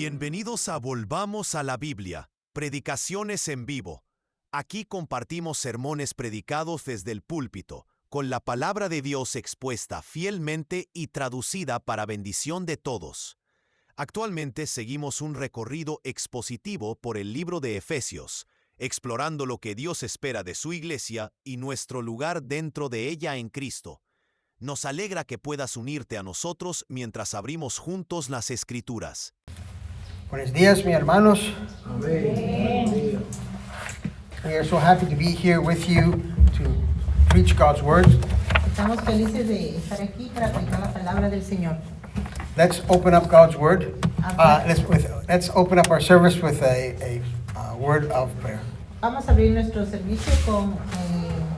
Bienvenidos a Volvamos a la Biblia, predicaciones en vivo. Aquí compartimos sermones predicados desde el púlpito, con la palabra de Dios expuesta fielmente y traducida para bendición de todos. Actualmente seguimos un recorrido expositivo por el libro de Efesios, explorando lo que Dios espera de su iglesia y nuestro lugar dentro de ella en Cristo. Nos alegra que puedas unirte a nosotros mientras abrimos juntos las Escrituras. Buenos días, mis hermanos. Amén. We are so happy to be here with you to preach God's word. Estamos felices de estar aquí para predicar la palabra del Señor. Let's open up God's word. Let's open up our service with a word of prayer. Vamos a abrir nuestro servicio con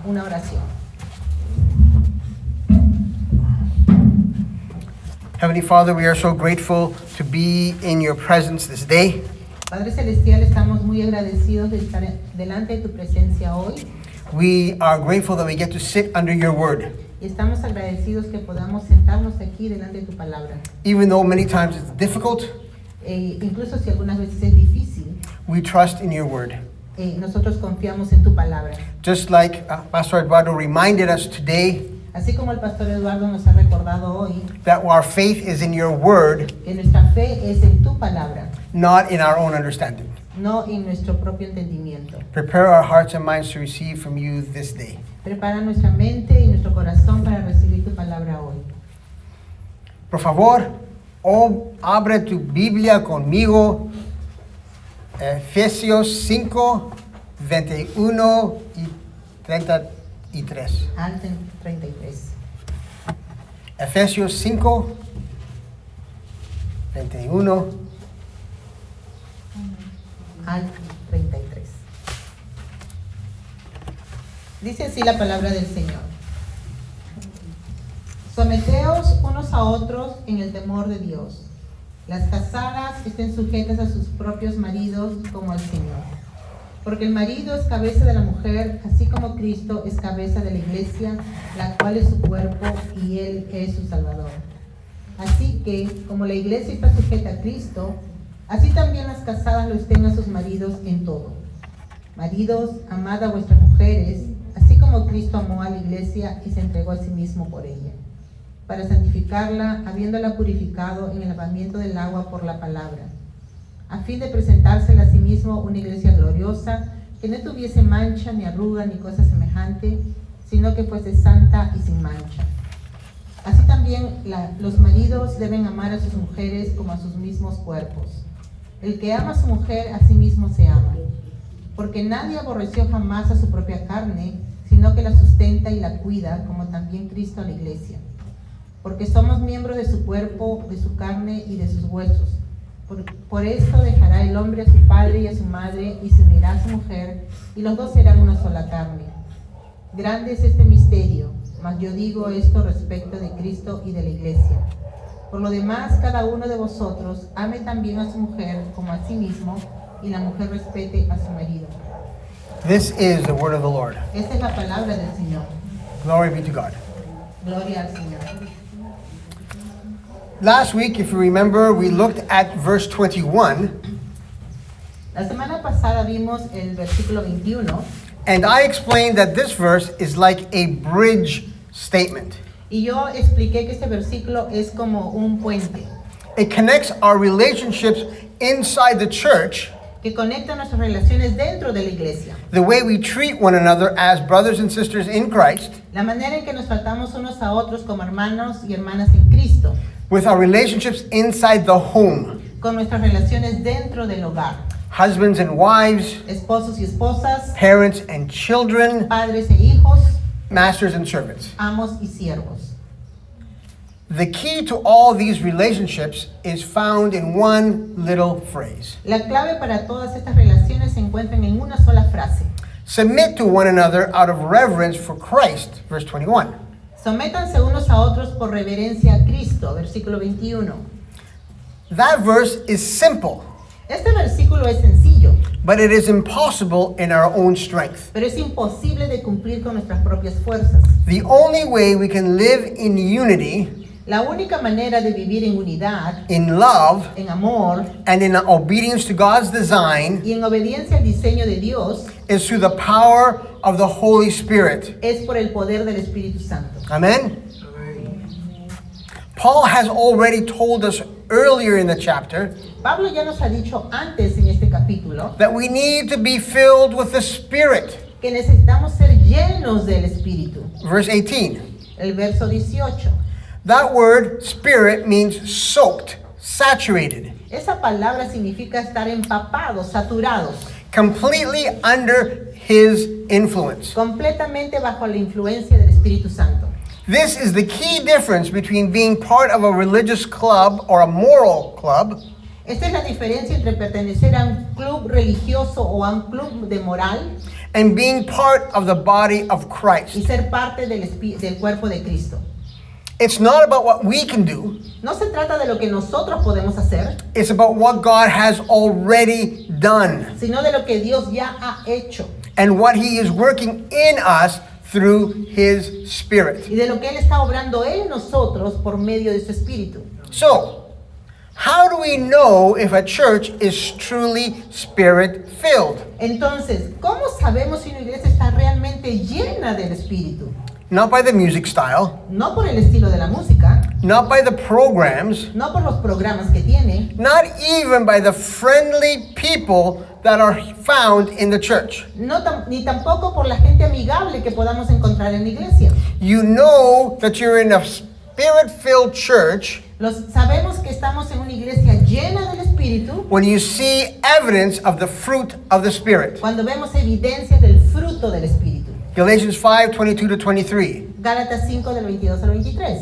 una oración. Heavenly Father, we are so grateful to be in your presence this day. Padre Celestial, estamos muy agradecidos de estar delante de tu presencia hoy. We are grateful that we get to sit under your word. Y estamos agradecidos que podamos sentarnos aquí delante de tu palabra. Even though many times it's difficult, Incluso si algunas veces es difícil, we trust in your word. nosotros confiamos en tu palabra. Just like Pastor Eduardo reminded us today, Así como el pastor Eduardo nos ha recordado hoy, that our faith is in your word, que nuestra fe es en tu palabra, not in our own understanding. no en nuestro propio entendimiento. Prepare our hearts and minds to receive from you this day. Prepara nuestra mente y nuestro corazón para recibir tu palabra hoy. Por favor, abre tu Biblia conmigo. Efesios 5, 21 y 33. Al 33. Efesios 5, 21 Al 33. Dice así la palabra del Señor. Someteos unos a otros en el temor de Dios. Las casadas estén sujetas a sus propios maridos como al Señor. Porque el marido es cabeza de la mujer, así como Cristo es cabeza de la iglesia, la cual es su cuerpo y Él es su Salvador. Así que, como la iglesia está sujeta a Cristo, así también las casadas lo estén a sus maridos en todo. Maridos, amad a vuestras mujeres, así como Cristo amó a la iglesia y se entregó a sí mismo por ella, para santificarla, habiéndola purificado en el lavamiento del agua por la palabra, a fin de presentársela a sí mismo una iglesia gloriosa, que no tuviese mancha, ni arruga, ni cosa semejante, sino que fuese santa y sin mancha. Así también los maridos deben amar a sus mujeres como a sus mismos cuerpos. El que ama a su mujer, a sí mismo se ama. Porque nadie aborreció jamás a su propia carne, sino que la sustenta y la cuida, como también Cristo a la iglesia. Porque somos miembros de su cuerpo, de su carne y de sus huesos. Por esto dejará el hombre a su padre y a su madre, y se unirá a su mujer, y los dos serán una sola carne. Grande es este misterio, mas yo digo esto respecto de Cristo y de la iglesia. Por lo demás, cada uno de vosotros ame también a su mujer como a sí mismo, y la mujer respete a su marido. This is the word of the Lord. Esta es la palabra del Señor. Glory be to God. Gloria al Señor. Last week, if you remember, we looked at verse 21, La semana pasada vimos el versículo 21, and I explained that this verse is like a bridge statement. y yo expliqué que este versículo es como un puente It connects our relationships inside the church, que conecta nuestras relaciones dentro de la iglesia. the way we treat one another as brothers and sisters in Christ, La manera en que nos tratamos unos a otros como hermanos y hermanas en Cristo, with our relationships inside the home, con nuestras relaciones dentro del hogar, husbands and wives, esposos y esposas, parents and children, padres e hijos, masters and servants. amos y siervos. The key to all these relationships is found in one little phrase. La clave para todas estas relaciones se encuentran en una sola frase. Submit to one another out of reverence for Christ, verse 21. Sométanse unos a otros por reverencia a Cristo, versículo 21. That verse is simple, Este versículo es sencillo, but it is impossible in our own strength. pero es imposible de cumplir con nuestras propias fuerzas. The only way we can live in unity La única manera de vivir en unidad, in love, en amor and in obedience to God's design y en obediencia al diseño de Dios is through the power of the Holy Spirit. es por el poder del Espíritu Santo. Amen? Paul has already told us earlier in the chapter Pablo ya nos ha dicho antes en este capítulo that we need to be filled with the Spirit. que necesitamos ser llenos del Espíritu. Verse 18. El verso 18. That word, spirit, means soaked, saturated, Esa palabra significa estar empapados, saturados, completely under his influence. completamente bajo la influencia del Espíritu Santo. This is the key difference between being part of a religious club or a moral club Esta es la diferencia entre pertenecer a un club religioso o a un club de moral and being part of the body of y Christ. ser parte del cuerpo de Cristo. It's not about what we can do, No se trata de lo que nosotros podemos hacer, it's about what God has already done sino de lo que Dios ya ha hecho and what he is working in us through his Spirit. y de lo que Él está obrando en nosotros por medio de su Espíritu. So, how do we know if a church is truly Spirit-filled? Entonces, ¿cómo sabemos si una iglesia está realmente llena del Espíritu? Not by the music style, No por el estilo de la música, not by the programs, no por los programas que tiene, not even by the friendly people that are found in the church. ni tampoco por la gente amigable que podamos encontrar en la iglesia. You know that you're in a Spirit-filled church Sabemos que estamos en una iglesia llena del Espíritu when you see evidence of the fruit of the Spirit. cuando vemos evidencias del fruto del Espíritu. Galatians 5:22-23. Gálatas 5 del 22 al 23.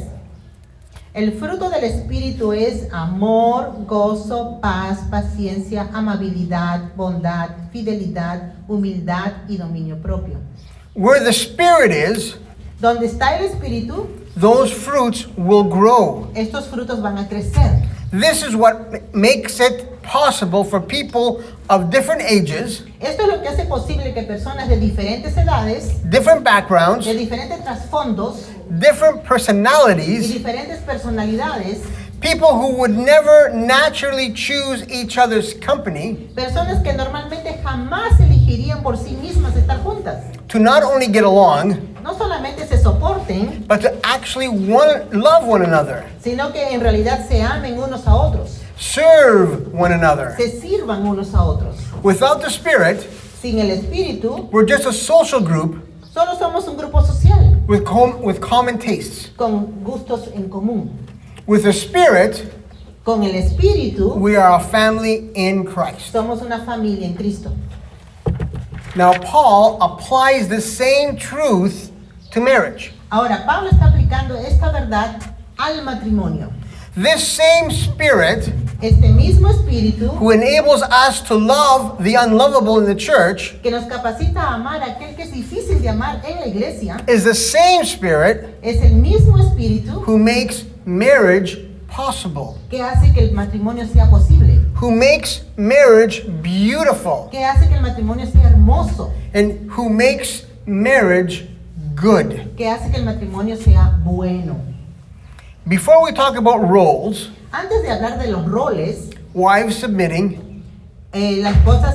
El fruto del Espíritu es amor, gozo, paz, paciencia, amabilidad, bondad, fidelidad, humildad y dominio propio. Where the Spirit is, Donde está el Espíritu, those fruits will grow. estos frutos van a crecer. This is what makes it possible for people of different ages, Esto es lo que hace posible que personas de diferentes edades, different backgrounds, de diferentes trasfondos different y personalities, diferentes personalidades, people who would never naturally choose each other's company, personas que normalmente jamás elegirían por sí mismas estar juntas, to not only get along, no solamente se soporten, but to actually love one another, sino que en realidad se amen unos a otros, serve one another. se sirvan unos a otros. Without the Spirit, Sin el Espíritu, we're just a social group solo somos un grupo social with common tastes. con gustos en común. With the Spirit, Con el Espíritu, we are a family in Christ. somos una familia en Cristo. Now, Paul applies the same truth to marriage. Ahora, Pablo está aplicando esta verdad al matrimonio. This same Spirit Este mismo Espíritu who enables us to love the unlovable in the church que nos capacita a amar a aquel que es difícil de amar en la iglesia, is the same Spirit es el mismo Espíritu who makes marriage possible, que hace que el matrimonio sea posible, who makes marriage beautiful, que hace que el matrimonio sea hermoso, and who makes marriage good. que hace que el matrimonio sea bueno. Before we talk about roles, Antes de hablar de los roles, wives submitting, la esposa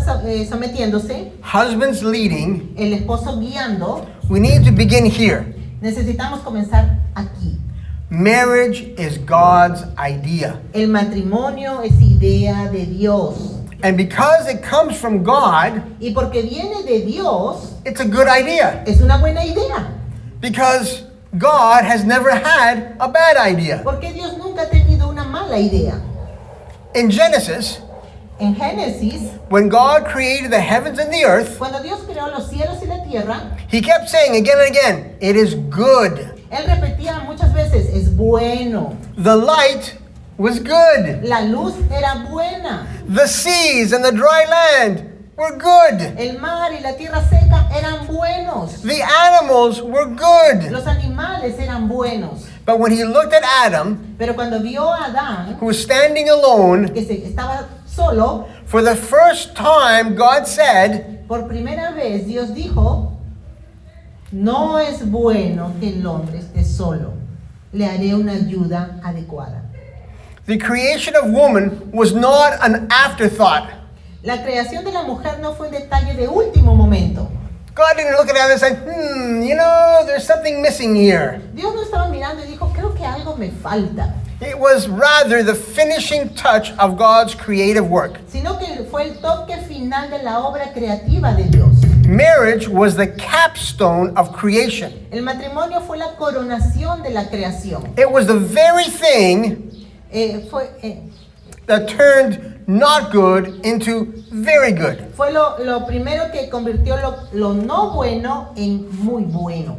sometiéndose, husbands leading, el esposo guiando, we need to begin here. necesitamos comenzar aquí. Marriage is God's idea. El matrimonio es idea de Dios. And because it comes from God, Y porque viene de Dios, it's a good idea. es una buena idea. Because God has never had a bad idea. Porque Dios nunca ha tenido una mala idea. In Genesis, En Génesis, when God created the heavens and the earth, cuando Dios creó los cielos y la tierra, He kept saying again and again, it is good. Él repetía muchas veces, es bueno. The light was good. La luz era buena. The seas and the dry land were good. El mar y la tierra seca eran buenos. The animals were good. Los animales eran buenos. But when He looked at Adam, Pero cuando vio a Adán, who was standing alone, que estaba solo, for the first time, God said, por primera vez Dios dijo, no es bueno que el hombre esté solo. le haré una ayuda adecuada. The creation of woman was not an afterthought. La creación de la mujer no fue un detalle de último momento. God didn't look at it and say, there's something missing here. Dios no estaba mirando y dijo, creo que algo me falta. It was rather the finishing touch of God's creative work. Sino que fue el toque final de la obra creativa de Dios. Marriage was the capstone of creation. El matrimonio fue la coronación de la creación. It was the very thing that turned not good into very good. Fue lo primero que convirtió lo no bueno en muy bueno.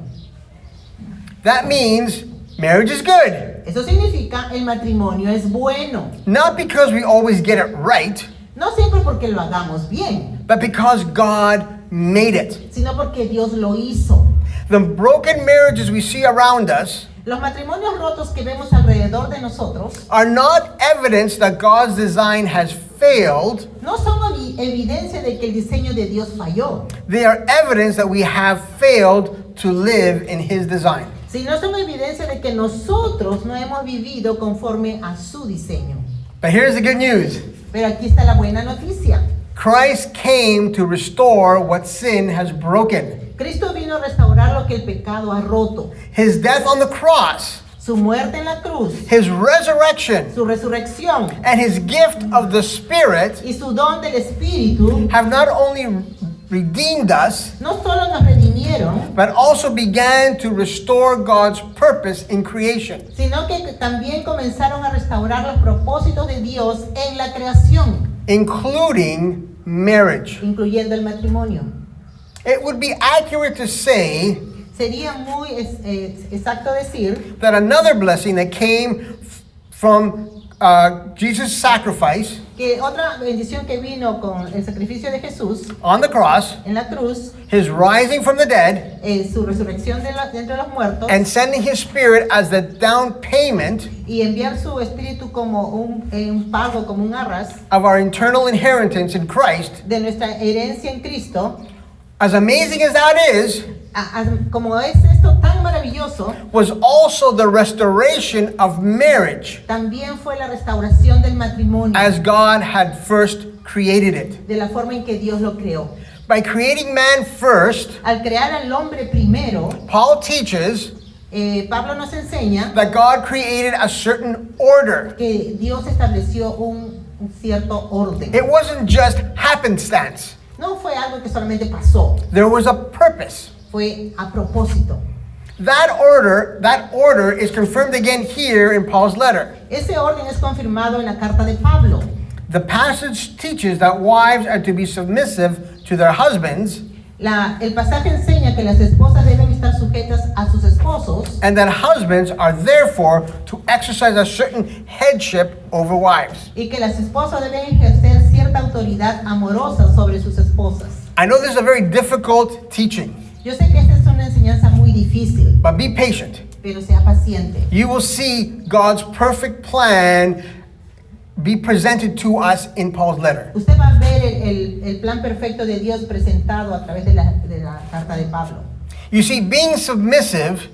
That means marriage is good. Eso significa el matrimonio es bueno. Not because we always get it right, No siempre porque lo hagamos bien, but because God made it. sino porque Dios lo hizo. The broken marriages we see around us Los matrimonios rotos que vemos alrededor de nosotros are not evidence that God's design has failed. no son evidencia de que el diseño de Dios falló, They are evidence that we have failed to live in His design. sino son evidencia de que nosotros no hemos vivido conforme a su diseño. But here's the good news. Pero aquí está la buena noticia. Christ came to restore what sin has broken. Cristo vino a restaurar lo que el pecado ha roto. His death on the cross, Su muerte en la cruz, His resurrection, su resurrección and His gift of the Spirit y su don del Espíritu have not only redeemed us, no solo nos redimieron, but also began to restore God's purpose in creation. sino que también comenzaron a restaurar los propósitos de Dios en la creación, Including marriage. incluyendo el matrimonio. It would be accurate to say Sería muy exacto decir that another blessing that came from Jesus' sacrifice que otra bendición que vino con el sacrificio de Jesús on the cross, en la cruz, His rising from the dead, su resurrección de entre los muertos and sending His Spirit as the down payment y enviar su espíritu como un pago, como un arras of our eternal inheritance in Christ, de nuestra herencia en Cristo. as amazing as that is, Como es esto tan maravilloso, was also the restoration of marriage también fue la restauración del matrimonio, as God had first created it. de la forma en que Dios lo creó. By creating man first, Al crear al hombre primero, Paul teaches Pablo nos enseña that God created a certain order. que Dios estableció un cierto orden. It wasn't just happenstance. No fue algo que solamente pasó, There was a purpose. fue a propósito. That order is confirmed again here in Paul's letter. Ese orden es confirmado en la carta de Pablo. The passage teaches that wives are to be submissive to their husbands, El pasaje enseña que las esposas deben estar sujetas a sus esposos and that husbands are therefore to exercise a certain headship over wives. y que las esposas deben ejercer cierta autoridad amorosa sobre sus esposas. I know this is a very difficult teaching, Yo sé que esta es una enseñanza muy difícil, but be patient. pero sea paciente. You will see God's perfect plan be presented to us in Paul's letter. Usted va a ver el plan perfecto de Dios presentado a través de la carta de Pablo. You see, being submissive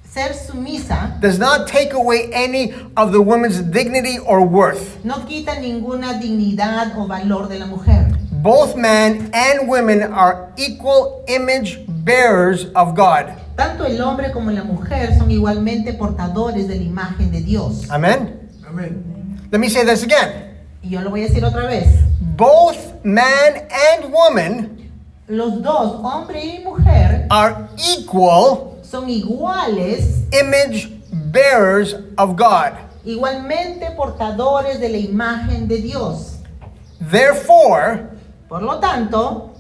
Ser sumisa does not take away any of the woman's dignity or worth. no quita ninguna dignidad o valor de la mujer. Both men and women are equal image bearers of God. Tanto el hombre como la mujer son igualmente portadores de la imagen de Dios. Amen? Amen. Let me say this again. Y yo lo voy a decir otra vez. Both man and woman Los dos, hombre y mujer, are equal son iguales, image bearers of God. igualmente portadores de la imagen de Dios. Therefore, Por lo tanto,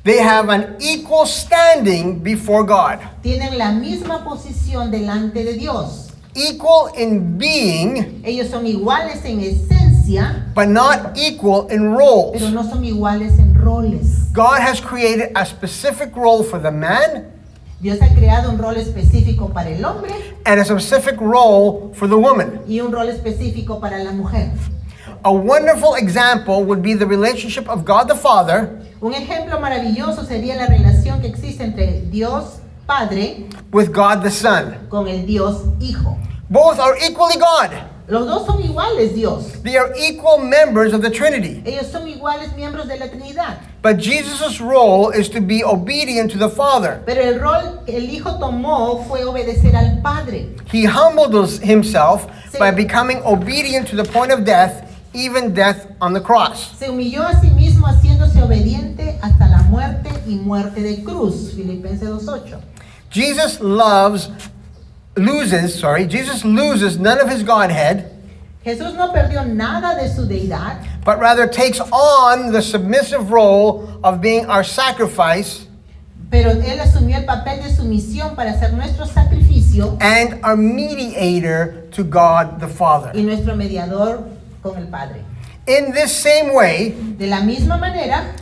they have an equal standing before God. tienen la misma posición delante de Dios. Equal in being, Ellos son iguales en esencia, but not equal in pero roles. no son iguales en roles. God has created a specific role for the man Dios ha creado un rol específico para el hombre and a specific role for the woman. y un rol específico para la mujer. A wonderful example would be the relationship of God the Father Un ejemplo maravilloso sería la relación que existe entre Dios Padre with God the Son. con el Dios Hijo. Both are equally God. Los dos son iguales Dios. They are equal members of the Trinity. Ellos son iguales miembros de la Trinidad. But Jesus' role is to be obedient to the Father. Pero el rol que el Hijo tomó fue obedecer al Padre. He humbled himself Sí. by becoming obedient to the point of death, even death on the cross. Se humilló a sí mismo haciéndose obediente hasta la muerte y muerte de cruz. Filipenses 2:8. Jesus loses none of his Godhead, Jesús no perdió nada de su deidad, but rather takes on the submissive role of being our sacrifice pero él asumió el papel de sumisión para ser nuestro sacrificio and our mediator to God the Father. y nuestro mediador con el Padre. In this same way, De la misma manera,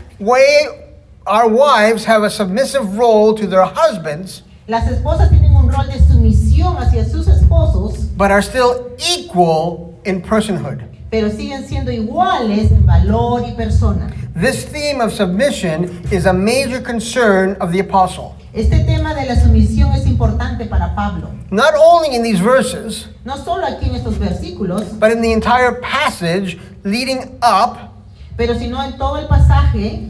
our wives have a submissive role to their husbands, las esposas tienen un rol de sumisión hacia sus esposos, but are still equal in personhood. pero siguen siendo iguales en valor y persona. This theme of submission is a major concern of the apostle. Este tema de la sumisión es importante para Pablo, Not only in these verses, no solo aquí en estos versículos, but in the entire passage leading up pero sino en todo el pasaje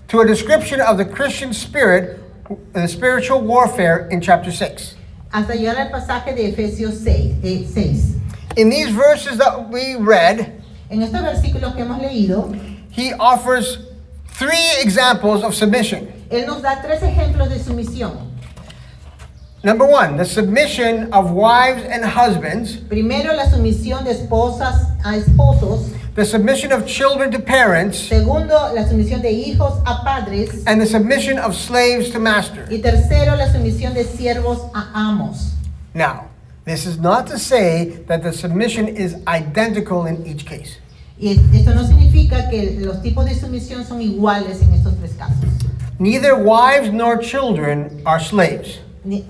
to a description of the Christian spirit and the spiritual warfare in chapter 6. hasta llegar al pasaje de Efesios 6. In these verses that we read, En estos versículos que hemos leído, he offers 3 examples of submission. él nos da 3 ejemplos de sumisión. Number 1, the submission of wives and husbands, Primero, la sumisión de esposas a esposos. the submission of children to parents, Segundo, la sumisión de hijos a padres. and the submission of slaves to master. Y tercero, la sumisión de siervos a amos. Now, this is not to say that the submission is identical in each case. Y esto no significa que los tipos de sumisión son iguales en estos 3 casos. Neither wives nor children are slaves, Ni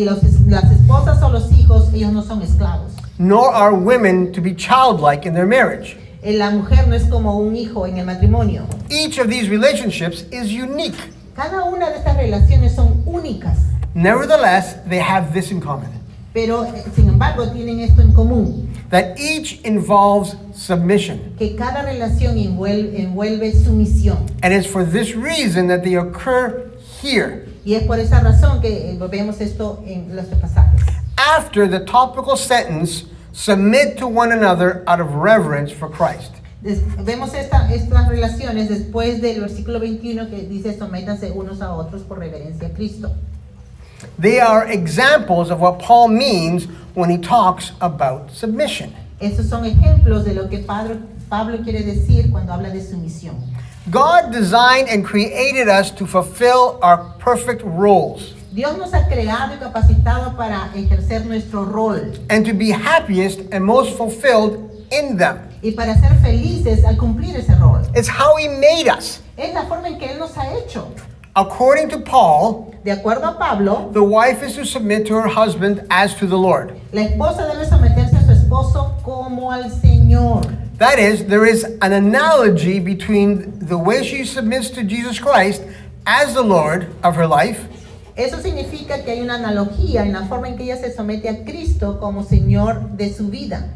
las esposas o los hijos, ellos no son esclavos. nor are women to be childlike in their marriage. La mujer no es como un hijo en el matrimonio. Each of these relationships is unique. Cada una de estas relaciones son únicas, Nevertheless, they have this in common, pero sin embargo tienen esto en común, that each involves submission. que cada relación envuelve sumisión. And it's for this reason that they occur here, Y es por esa razón que vemos esto en los pasajes. after the topical sentence, submit to one another out of reverence for Christ. Vemos estas relaciones después del versículo 21 que dice sométanse unos a otros por reverencia a Cristo. They are examples of what Paul means when he talks about submission. Estos son ejemplos de lo que Pablo quiere decir cuando habla de sumisión. God designed and created us to fulfill our perfect roles Dios nos ha creado y capacitado para ejercer nuestro rol and to be happiest and most fulfilled in them. y para ser felices al cumplir ese rol. It's how he made us. Es la forma en que Él nos ha hecho. According to Paul, De acuerdo a Pablo, the wife is to submit to her husband as to the Lord. la esposa debe someterse a su esposo como al Señor. That is, there is an analogy between the way she submits to Jesus Christ as the Lord of her life Eso significa que hay una analogía en la forma en que ella se somete a Cristo como Señor de su vida.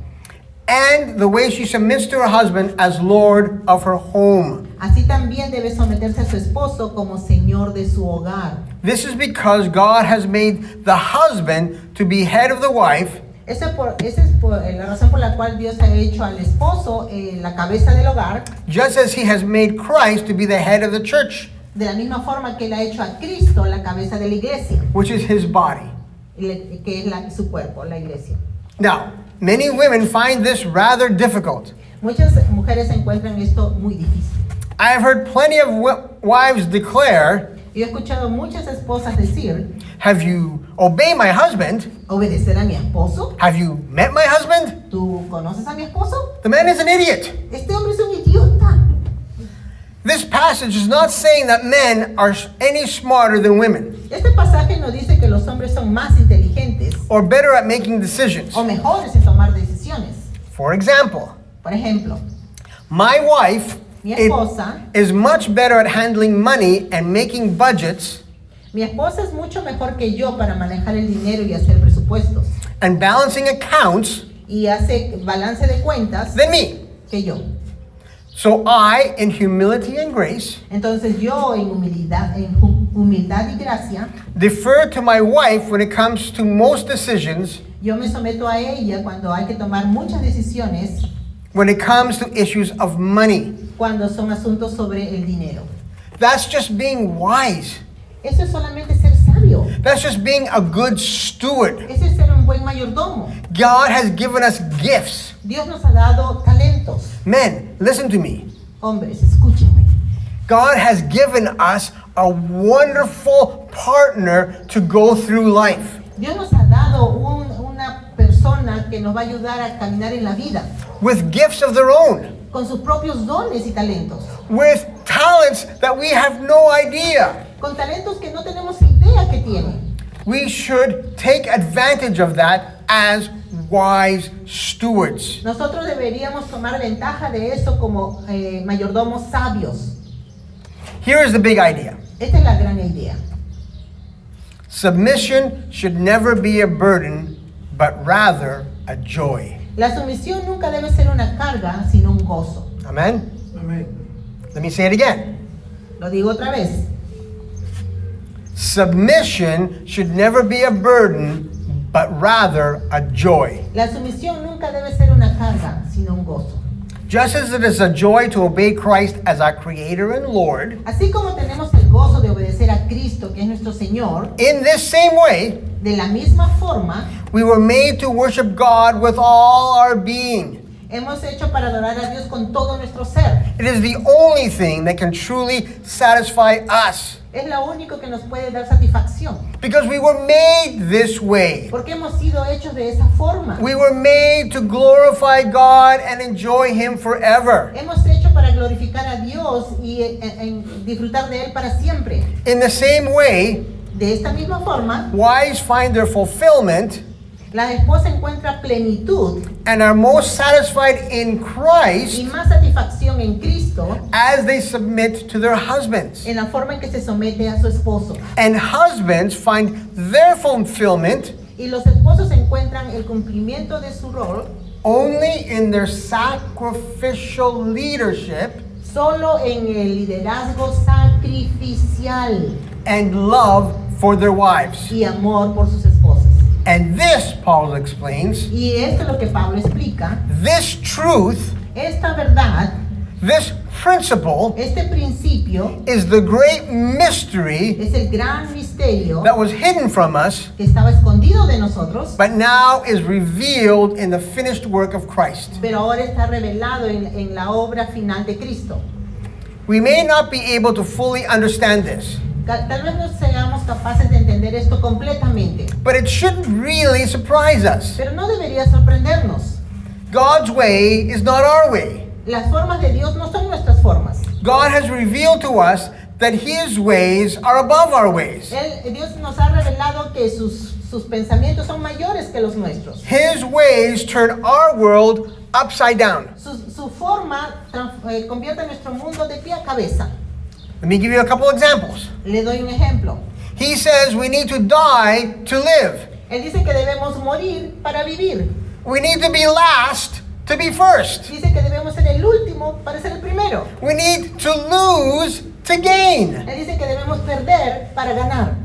and the way she submits to her husband as Lord of her home. Así también debe someterse a su esposo como Señor de su hogar. This is because God has made the husband to be head of the wife, Esa es la razón por la cual Dios ha hecho al esposo la cabeza del hogar, just as he has made Christ to be the head of the church, de la misma forma que Él ha hecho a Cristo la cabeza de la iglesia, which is his body. que es su cuerpo, la iglesia. Now, many women find this rather difficult. Muchas mujeres encuentran esto muy difícil. I have heard plenty of wives declare, Yo he escuchado muchas esposas decir, have you obeyed my husband? obedecer a mi esposo. Have you met my husband? ¿Tú conoces a mi esposo? The man is an idiot. Este hombre es un idiota. This passage is not saying that men are any smarter than women Este pasaje nos dice que los hombres son más inteligentes or better at making decisions. o mejores en tomar decisiones. For example, Por ejemplo, my wife mi esposa, is much better at handling money and making budgets Mi esposa es mucho mejor que yo para manejar el dinero y hacer presupuestos. and balancing accounts Y hace balance de cuentas than me. que yo. So I, in humility and grace, Entonces yo en humildad y gracia, defer to my wife when it comes to most decisions yo me someto a ella cuando hay que tomar muchas decisiones, when it comes to issues of money. cuando son asuntos sobre el dinero. That's just being wise. Eso es solamente ser sabio. That's just being a good steward. Eso es ser un buen mayordomo. God has given us gifts. Dios nos ha dado talentos. Men, listen to me. Hombres, escúchenme. God has given us a wonderful partner to go through life. Dios nos ha dado una persona que nos va a ayudar a caminar en la vida With gifts of their own. con sus propios dones y talentos, With talents that we have no idea. con talentos que no tenemos idea que tiene. We should take advantage of that as wise stewards. Nosotros deberíamos tomar ventaja de eso como mayordomos sabios. Here is the big idea. Esta es la gran idea. Submission should never be a burden, but rather a joy. La sumisión nunca debe ser una carga, sino un gozo. Amen? Let me say it again. Lo digo otra vez. Submission should never be a burden, but rather a joy. La sumisión nunca debe ser una carga, sino un gozo. Just as it is a joy to obey Christ as our Creator and Lord, Así como tenemos el gozo de obedecer a Cristo, que es nuestro Señor, in this same way, de la misma forma, we were made to worship God with all our being. hemos hecho para adorar a Dios con todo nuestro ser. It is the only thing that can truly satisfy us, Es lo único que nos puede dar satisfacción, because we were made this way. porque hemos sido hechos de esa forma. We were made to glorify God and enjoy Him forever. Hemos hecho para glorificar a Dios y disfrutar de Él para siempre. In the same way, De esta misma forma, wives find their fulfillment la esposa encuentra plenitud and are most satisfied in y Christ más satisfacción en Cristo as they submit to their husbands. en la forma en que se somete a su esposo. And husbands find their fulfillment Y los esposos encuentran el cumplimiento de su rol only in their sacrificial leadership solo en el liderazgo sacrificial and love for their wives. y amor por sus esposas. And this, Paul explains, Y esto es lo que Pablo explica. this truth, Esta verdad, this principle, este principio, is the great mystery es el gran misterio that was hidden from us, que estaba escondido de nosotros, but now is revealed in the finished work of Christ. pero ahora está revelado en la obra final de Cristo. We may not be able to fully understand this, Tal vez no seamos capaces de entender esto completamente, but it shouldn't really surprise us. pero no debería sorprendernos. God's way is not our way. Las formas de Dios no son nuestras formas. God has revealed to us that His ways are above our ways. Dios nos ha revelado que sus pensamientos son mayores que los nuestros. His ways turn our world upside down. Su forma convierte nuestro mundo de pie a cabeza. Let me give you a couple examples. Le doy un ejemplo. He says we need to die to live. Él dice que debemos morir para vivir. We need to be last to be first. Dice que debemos ser el último para ser el primero. We need to lose to gain. Él dice que debemos perder para ganar.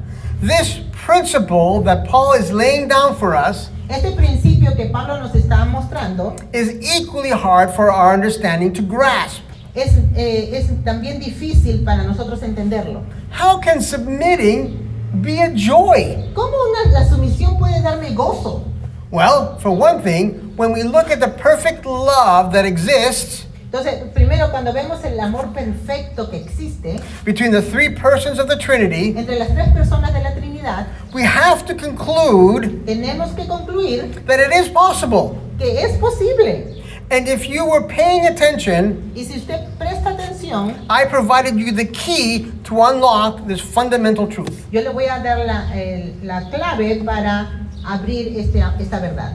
This principle that Paul is laying down for us Este principio que Pablo nos está mostrando is equally hard for our understanding to grasp. es también difícil para nosotros entenderlo. How can submitting be a joy? ¿Cómo la sumisión puede darme gozo? Well, for one thing, when we look at the perfect love that exists Entonces, primero, cuando vemos el amor perfecto que existe between the three persons of the Trinity, entre las tres personas de la Trinidad, we have to conclude tenemos que concluir that it is possible. que es posible. And if you were paying attention, Y si usted presta atención, I provided you the key to unlock this fundamental truth. yo le voy a dar la clave para abrir esta verdad.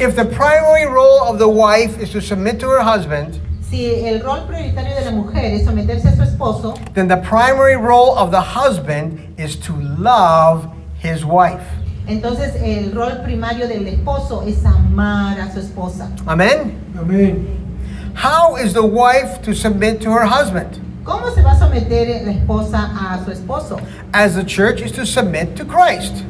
If the primary role of the wife is to submit to her husband, Si el rol prioritario de la mujer es someterse a su esposo, then the primary role of the husband is to love his wife. entonces el rol primario del esposo es amar a su esposa. Amen? How is the wife to submit to her husband? ¿Cómo se va a someter la esposa a su esposo? As the church is to submit to Christ.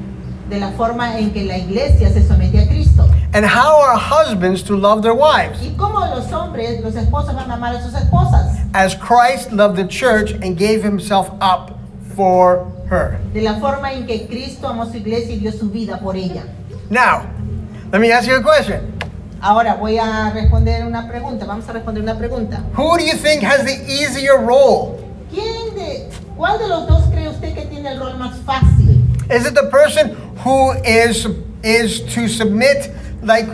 De la forma en que la iglesia se somete a Cristo. And how are husbands to love their wives? ¿Y cómo los hombres, los esposos van a amar a sus esposas? As Christ loved the church and gave himself up for her. De la forma en que Cristo amó su iglesia y dio su vida por ella. Now, let me ask you a question. Ahora voy a responder una pregunta. Vamos a responder una pregunta. Who do you think has the easier role? ¿Cuál de los dos cree usted que tiene el rol más fácil? Is it the person who is to submit like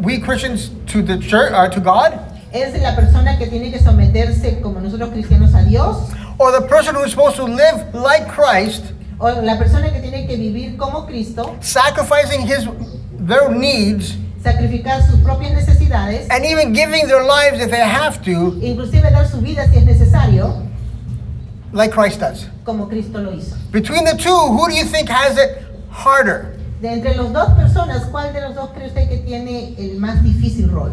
we Christians to the church or to God? ¿Es la persona que tiene que someterse como nosotros cristianos a Dios? Or the person who is supposed to live like Christ, ¿O la persona que tiene que vivir como Cristo, sacrificing their needs sacrificar sus propias necesidades, and even giving their lives if they have to, inclusive dar su vida si es necesario, like Christ does? como Cristo lo hizo? Between the two, who do you think has it harder? De entre las dos personas, ¿cuál de los dos cree usted que tiene el más difícil rol?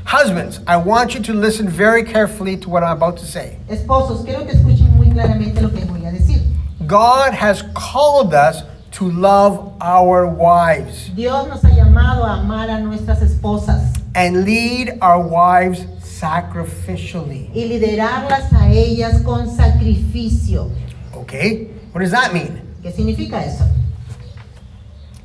Husbands, I want you to listen very carefully to what I'm about to say. Esposos, quiero que escuchen muy claramente lo que voy a decir. God has called us to love our wives Dios nos ha llamado a amar a nuestras esposas and lead our wives sacrificially. y liderarlas a ellas con sacrificio. Okay? What does that mean? ¿Qué significa eso?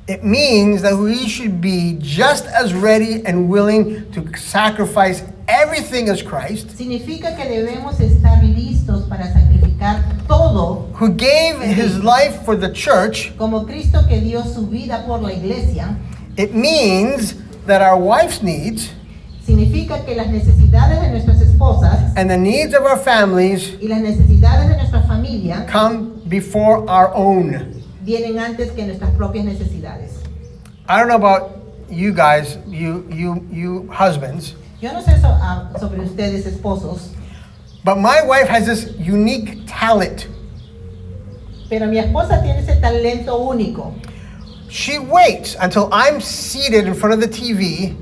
It means that we should be just as ready and willing to sacrifice everything as Christ, Significa que debemos estar listos para sacrificar todo, who gave his life for the church. como Cristo que dio su vida por la iglesia. It means that our wives' needs Significa que las necesidades de nuestras esposas and the needs of our families y las necesidades de nuestra familia come before our own. vienen antes que nuestras propias necesidades. I don't know about you guys, you husbands, Yo no sé sobre ustedes, esposos, but my wife has this unique talent. pero mi esposa tiene ese talento único. She waits until I'm seated in front of the TV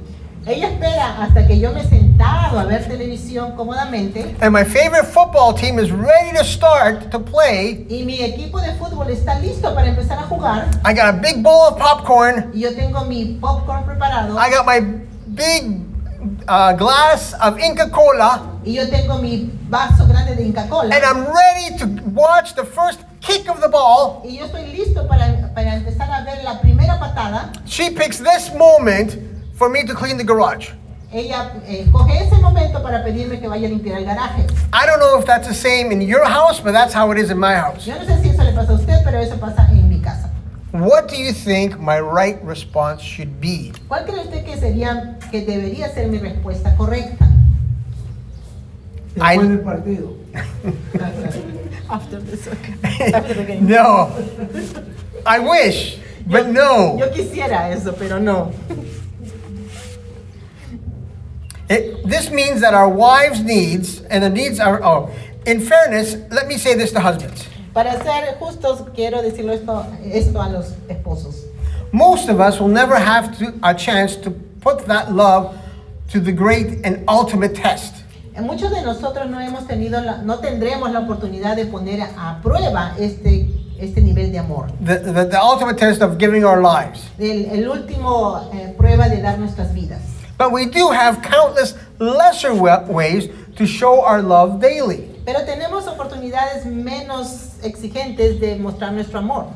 Ella espera hasta que yo me he sentado a ver televisión cómodamente and my favorite football team is ready to start to play. y mi equipo de fútbol está listo para empezar a jugar I got a big bowl of popcorn. y yo tengo mi popcorn preparado I got my big glass of Inca Cola, y yo tengo mi vaso grande de Inca Cola and I'm ready to watch the first kick of the ball. y yo estoy listo para empezar a ver la primera patada. She picks this moment for me to clean the garage. Ella coge ese momento para pedirme que vaya a limpiar el garaje. I don't know if that's the same in your house, but that's how it is in my house. Yo no sé si eso le pasa a usted, pero eso pasa en mi casa. What do you think my right response should be? ¿Cuál cree usted que debería ser mi respuesta correcta? I- Después del partido. After the game. No. I wish, but no. Yo quisiera eso, pero no. This means that our wives' needs and the needs are, in fairness, let me say this to husbands. Para ser justos, quiero decirlo esto a los esposos. Most of us will never have a chance to put that love to the great and ultimate test. Muchos de nosotros no tendremos la oportunidad de poner a prueba este nivel de amor. The ultimate test of giving our lives. El último prueba de dar nuestras vidas. But we do have countless lesser ways to show our love daily. Pero tenemos oportunidades menos exigentes de mostrar nuestro amor.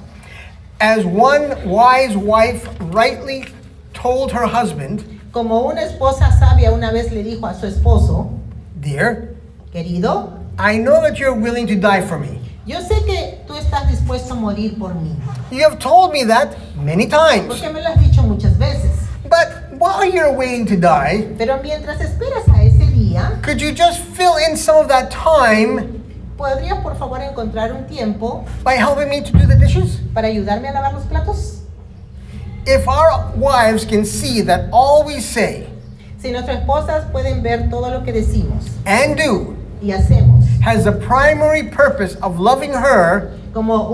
As one wise wife rightly told her husband, Como una esposa sabia una vez le dijo a su esposo, "Dear, querido, I know that you're willing to die for me. yo sé que tú estás dispuesto a morir por mí, You have told me that many times. porque me lo has dicho muchas veces. But while you're waiting to die, Pero mientras esperas a ese día, could you just fill in some of that time ¿podrías por favor encontrar un tiempo by helping me to do the dishes?" para ayudarme a lavar los platos? If our wives can see that all we say Si nuestras esposas pueden ver todo lo que decimos and do y hacemos has the primary purpose of loving her como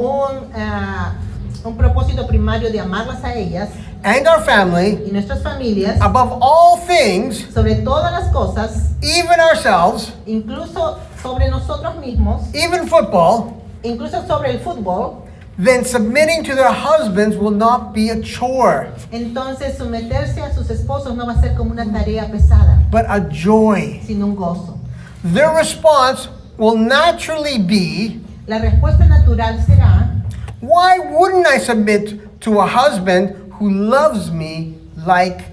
un propósito primario de amarlas a ellas and our family y nuestras familias, above all things, sobre todas las cosas, even ourselves, incluso sobre nosotros mismos, even football, incluso sobre el fútbol, then submitting to their husbands will not be a chore, entonces someterse a sus esposos no va a ser como una tarea pesada, but a joy. sino un gozo. Their response will naturally be, La respuesta natural será, why wouldn't I submit to a husband who loves me like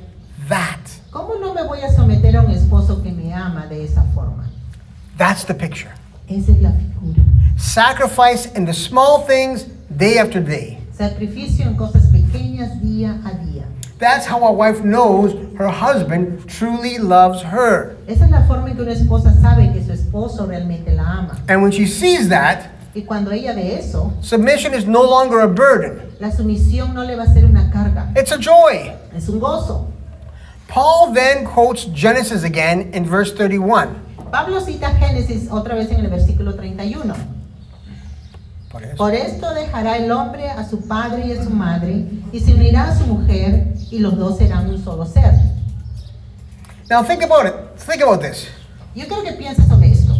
that? ¿cómo no me voy a someter a un esposo que me ama de esa forma? That's the picture. Esa es la figura. Sacrifice in the small things day after day. Sacrificio en cosas pequeñas día a día. That's how a wife knows her husband truly loves her. Esa es la forma en que una esposa sabe que su esposo realmente la ama. And when she sees that, Y cuando ella ve eso, submission is no longer a burden. la sumisión no le va a ser una carga, It's a joy. es un gozo. Paul then quotes Genesis again in verse 31. Pablo cita Génesis otra vez en el versículo 31. Por esto dejará el hombre a su padre y a su madre, y se unirá a su mujer, y los dos serán un solo ser. Now think about it. Think about this. Yo quiero que pienses sobre esto.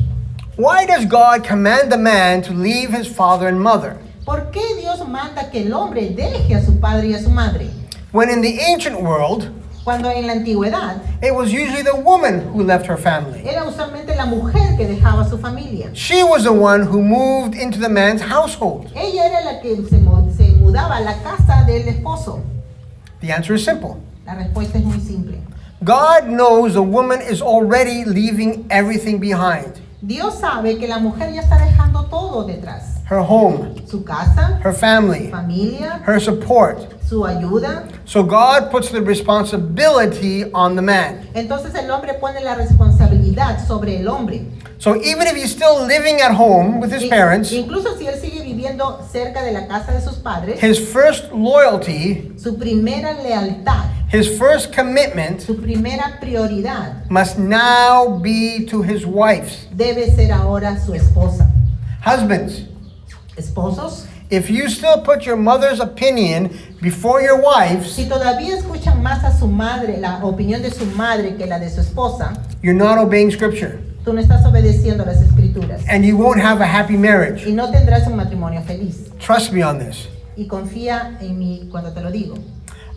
Why does God command the man to leave his father and mother? ¿Por qué Dios manda que el hombre deje a su padre y a su madre? When in the ancient world, Cuando en la antigüedad it was usually the woman who left her family. era usualmente la mujer que dejaba a su familia. She was the one who moved into the man's household. Ella era la que se mudaba a la casa del esposo. The answer is simple. La respuesta es muy simple. God knows the woman is already leaving everything behind. Dios sabe que la mujer ya está dejando todo detrás. Her home, Su casa, her family, su familia, her support. su ayuda. So God puts the responsibility on the man. Entonces el hombre pone la responsabilidad sobre el hombre. So even if he's still living at home with his parents, Incluso si él sigue viviendo cerca de la casa de sus padres, his first loyalty, su primera lealtad, his first commitment su primera prioridad must now be to his wife. debe ser ahora su esposa. Husbands, Esposos, if you still put your mother's opinion before your wife's, si todavía escuchan más a su madre, la opinión de su madre que la de su esposa, you're not obeying scripture tú no estás obedeciendo las escrituras and you won't have a happy marriage. y no tendrás un matrimonio feliz. Trust me on this. Y confía en mí cuando te lo digo.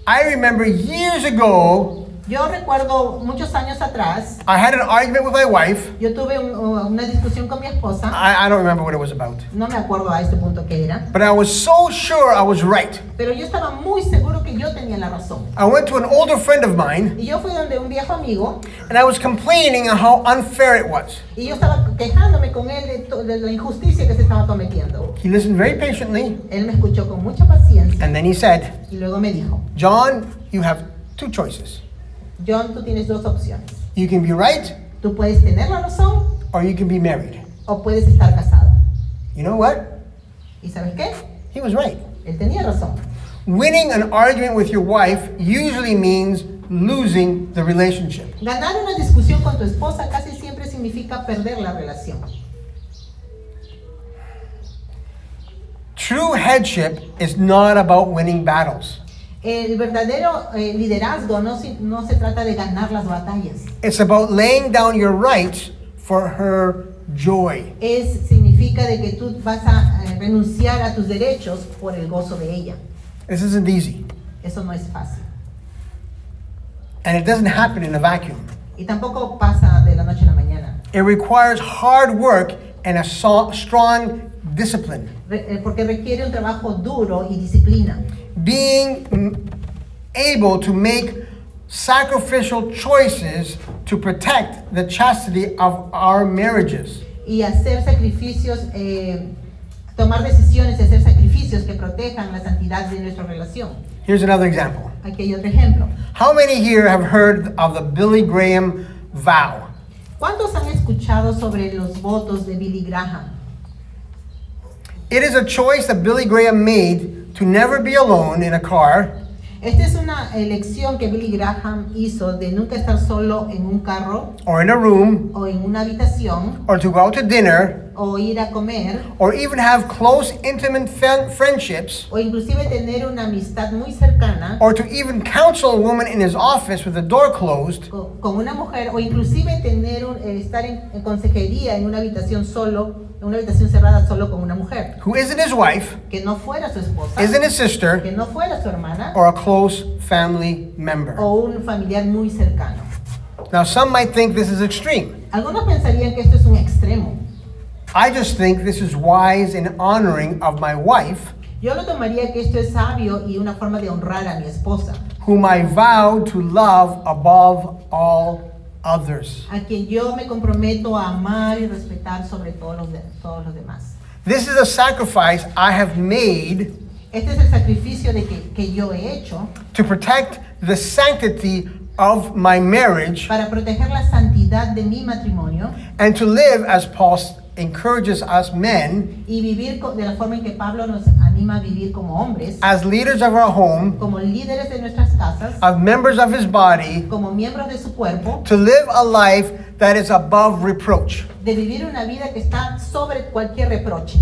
I remember years ago, Yo recuerdo muchos años atrás, I had an argument with my wife. yo tuve una discusión con mi esposa. I don't remember what it was about. No me acuerdo a este punto qué era, But I was so sure I was right. pero yo estaba muy seguro que yo tenía la razón. I went to an older friend of mine Y yo fui donde un viejo amigo and I was complaining on how unfair it was. y yo estaba quejándome con él de la injusticia que se estaba cometiendo. He listened very patiently Él me escuchó con mucha paciencia and then he said, y luego me dijo, John, you have two choices. John, tú tienes dos opciones. You can be right Tú puedes tener la razón or you can be married. o puedes estar casado. You know what? ¿Y sabes qué? He was right. Él tenía razón. Winning an argument with your wife usually means losing the relationship. Ganar una discusión con tu esposa casi siempre significa perder la relación. True headship is not about winning battles. El verdadero liderazgo no se trata de ganar las batallas. It's about laying down your rights for her joy. Significa de que tú vas a renunciar a tus derechos por el gozo de ella. This isn't easy. Eso no es fácil. And it doesn't happen in a vacuum. Y tampoco pasa de la noche a la mañana. It requires hard work and a strong discipline. Porque requiere un trabajo duro y disciplina. Being able to make sacrificial choices to protect the chastity of our marriages. Y hacer sacrificios, tomar decisiones y hacer sacrificios que protejan la santidad de nuestra relación. Here's another example. Aquí hay otro ejemplo. How many here have heard of the Billy Graham vow? ¿Cuántos han escuchado sobre los votos de Billy Graham? It is a choice that Billy Graham made to never be alone in a car Esta es una elección que Billy Graham hizo de nunca estar solo en un carro or in a room o en una habitación or to go out to dinner o ir a comer or even have close, intimate friendships o inclusive tener una amistad muy cercana or to even counsel a woman in his office with the door closed con una mujer o inclusive tener estar en consejería en una habitación solo, en una habitación cerrada solo con una mujer who isn't his wife, que no fuera su esposa, isn't his sister, que no fuera su hermana or a close family member. o un familiar muy cercano. Now, some might think this is extreme. Algunos pensarían que esto es un extremo. I just think this is wise in honoring of my wife, Yo lo tomaría que esto es sabio y una forma de honrar a mi esposa, whom I vow to love above all others. a quien yo me comprometo a amar y respetar sobre todos los demás. This is a sacrifice I have made Este es el sacrificio que yo he hecho to protect the sanctity of my marriage para proteger la santidad de mi matrimonio and to live as Paul encourages us men y vivir de la forma en que Pablo nos anima a vivir como hombres, as leaders of our home, como líderes de nuestras casas, as members of his body, como miembros de su cuerpo, to live a life that is above reproach. de vivir una vida que está sobre cualquier reproche.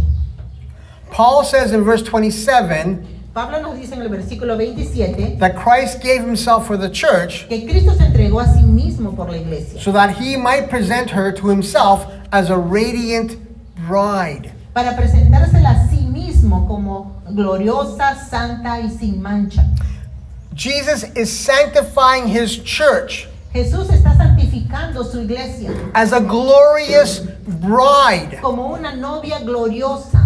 Paul says in verse 27 Pablo nos dice en el versículo 27 that Christ gave himself for the church que Cristo se entregó a sí mismo por la iglesia so that he might present her to himself as a radiant bride. para presentársela a sí mismo como gloriosa, santa y sin mancha. Jesus is sanctifying his church Jesús está santificando su iglesia as a glorious bride, como una novia gloriosa,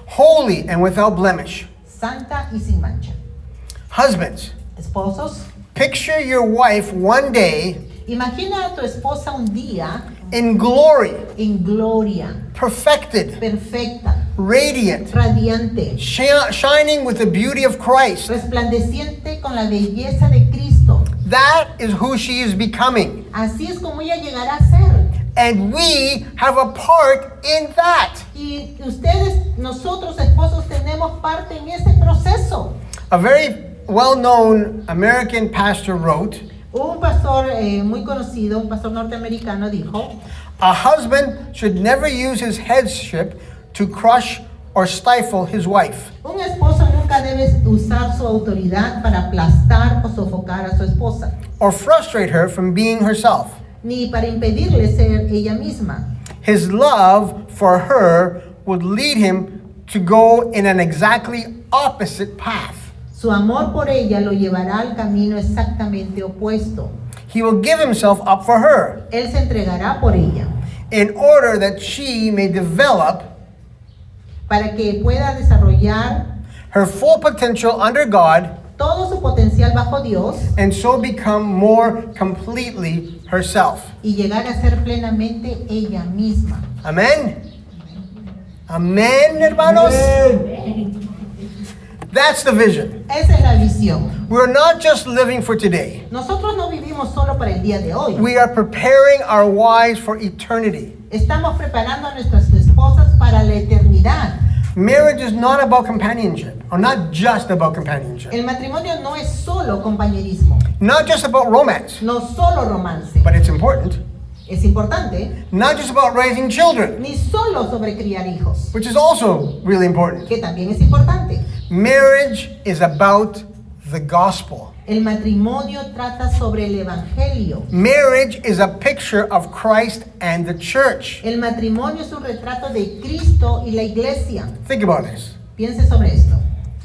holy and without blemish. santa y sin mancha. Husbands, Esposos, picture your wife one day imagina a tu esposa un día in glory, en gloria, perfected, perfecta, radiant, radiante, shining with the beauty of Christ. resplandeciente con la belleza de Cristo. That is who she is becoming. Así es como ella llegará a ser. And we have a part in that. Y ustedes, nosotros esposos, tenemos parte en ese proceso. A very well-known American pastor wrote, Un pastor muy conocido, un pastor norteamericano, dijo: a husband should never use his headship to crush or stifle his wife. un esposo nunca debe usar su autoridad para aplastar o sofocar a su esposa, Or frustrate her from being herself. ni para impedirle ser ella misma. His love for her would lead him to go in an exactly opposite path. Su amor por ella lo llevará al camino exactamente opuesto. He will give himself up for her Él se entregará por ella in order that she may develop para que pueda desarrollar her full potential under God todo su potencial bajo Dios and so become more completely herself. y llegar a ser plenamente ella misma. Amen? Amen, hermanos? That's the vision. Esa es la visión. We're not just living for today. Nosotros no vivimos solo para el día de hoy. We are preparing our wives for eternity. Estamos preparando a nuestras esposas para la eternidad. Marriage is not about companionship, or not just about companionship. El matrimonio no es solo compañerismo, Not just about romance, no solo romance. but it's important. Es importante, Not just about raising children, ni solo sobre criar hijos, which is also really important. que también es importante. Marriage is about the gospel. El matrimonio trata sobre el evangelio. Marriage is a picture of Christ and the church. El matrimonio es un retrato de Cristo y la iglesia. Think about this. Piense sobre esto.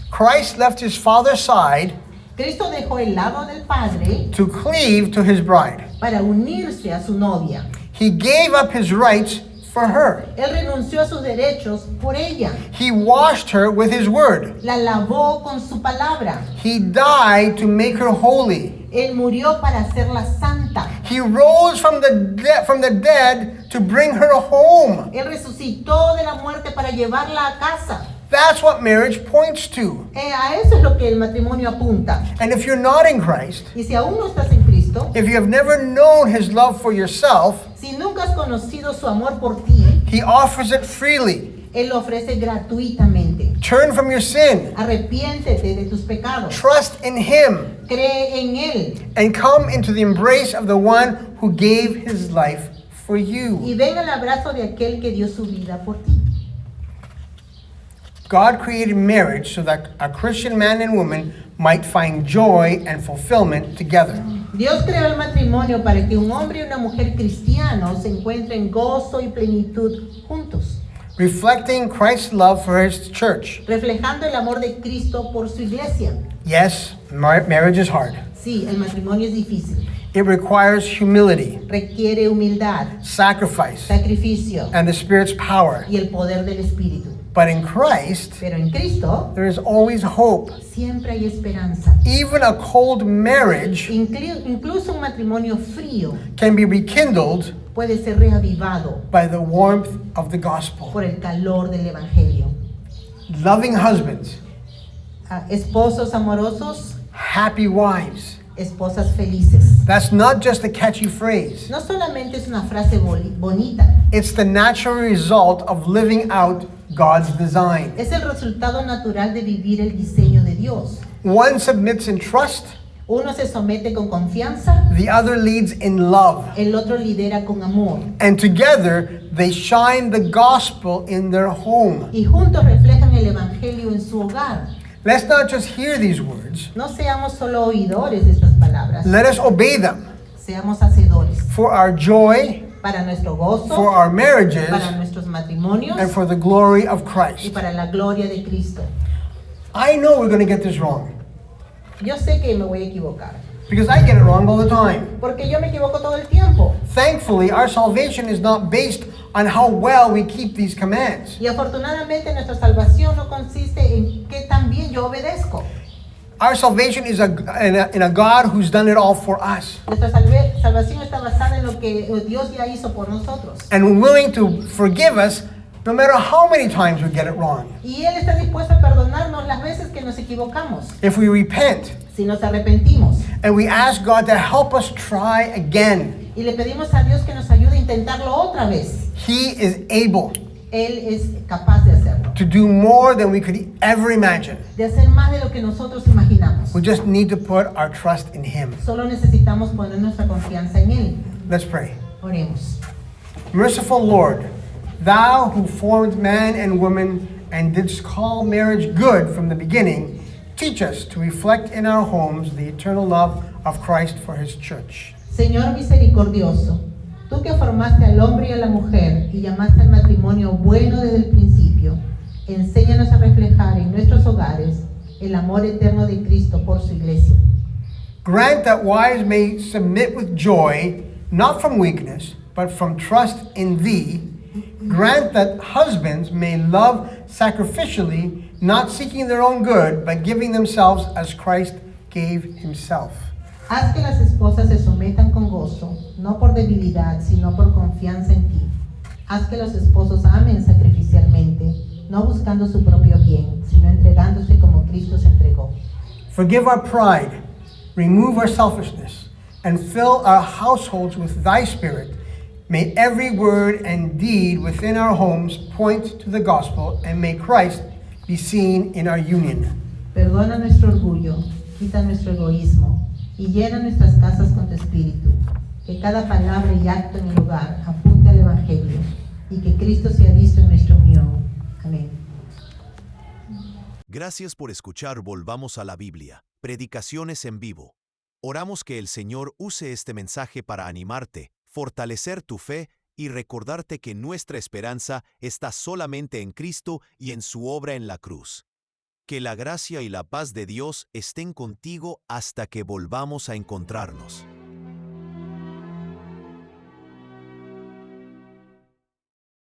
Christ left his father's side Cristo dejó el lado del Padre to cleave to his bride. para unirse a su novia. He gave up his rights for her. Él renunció a sus derechos por ella. He washed her with his word. La lavó con su palabra. He died to make her holy. Él murió para hacerla santa. He rose from the dead to bring her home. Él resucitó de la muerte para llevarla a casa. That's what marriage points to. A eso es lo que el matrimonio apunta. And if you're not in Christ, Y si aún no estás en Cristo, if you have never known his love for yourself, si nunca has conocido su amor por ti, he offers it freely. Él lo ofrece gratuitamente. Turn from your sin. Arrepiéntete de tus pecados. Trust in Him. Cree en Él. And come into the embrace of the one who gave His life for Y you. ven al abrazo de aquel que dio su vida por ti. God created marriage so that a Christian man and woman might find joy and fulfillment together. Dios creó el matrimonio para que un hombre y una mujer cristianos se encuentren gozo y plenitud juntos, Reflecting Christ's love for His church. reflejando el amor de Cristo por su iglesia. Yes, marriage is hard. Sí, el matrimonio es difícil. It requires humility, Requiere humildad, sacrifice, sacrificio and the Spirit's power. y el poder del Espíritu. But in Christ, Pero en Cristo there is always hope. siempre hay esperanza. Even a cold marriage Incluso un matrimonio frío can be rekindled puede ser reavivado by the warmth of the gospel. por el calor del Evangelio. Loving husbands, Esposos amorosos, happy wives. esposas felices. That's not just a catchy phrase. No solamente es una frase bonita, It's the natural result of living out God's design. es el resultado natural de vivir el diseño de Dios. One submits in trust, Uno se somete con confianza, the other leads in love. el otro lidera con amor. And together they shine the gospel in their home. Y juntos reflejan el Evangelio en su hogar. Let's not just hear these words, No seamos solo oidores de estas palabras, let us obey them seamos hacedores. for our joy, Para nuestro gozo, for our marriages, para nuestros matrimonios and for the glory of y Christ. para la gloria de Cristo. I know we're going to get this wrong Yo sé que me voy a equivocar, because I get it wrong all the time. porque yo me equivoco todo el tiempo. Thankfully, our salvation is not based on how well we keep these commands. Y afortunadamente nuestra salvación no consiste en qué tan bien yo obedezco. Our salvation is in a God who's done it all for us Nuestra salvación está basada en lo que Dios ya hizo por nosotros. and willing to forgive us no matter how many times we get it wrong. Y Él está dispuesto a perdonarnos las veces que nos equivocamos, If we repent si nos arrepentimos. and we ask God to help us try again, Y le pedimos a Dios que nos ayude a intentarlo otra vez. He is able Él es capaz de hacerlo, to do more than we could ever imagine. de hacer más de lo que nosotros imaginamos. We just need to put our trust in Him. Solo necesitamos poner nuestra confianza en Él. Let's pray. Oremos. Merciful Lord, Thou who formed man and woman and didst call marriage good from the beginning, teach us to reflect in our homes the eternal love of Christ for His church. Señor misericordioso, tú que formaste al hombre y a la mujer y llamaste al matrimonio bueno desde el principio, enséñanos a reflejar en nuestros hogares el amor eterno de Cristo por su iglesia. Grant that wives may submit with joy, not from weakness, but from trust in Thee. Grant that husbands may love sacrificially, not seeking their own good, but giving themselves as Christ gave Himself. Haz que las esposas se sometan con gozo, no por debilidad, sino por confianza en ti. Haz que los esposos amen sacrificialmente, no buscando su propio bien, sino entregándose como Cristo se entregó. Forgive our pride, remove our selfishness, and fill our households with Thy Spirit. May every word and deed within our homes point to the gospel, and may Christ be seen in our union. Perdona nuestro orgullo, quita nuestro egoísmo y llena nuestras casas con tu espíritu. Que cada palabra y acto en el hogar apunte al Evangelio y que Cristo sea visto en nuestra unión. Amén. Gracias por escuchar Volvamos a la Biblia, predicaciones en vivo. Oramos que el Señor use este mensaje para animarte, fortalecer tu fe y recordarte que nuestra esperanza está solamente en Cristo y en su obra en la cruz. Que la gracia y la paz de Dios estén contigo hasta que volvamos a encontrarnos.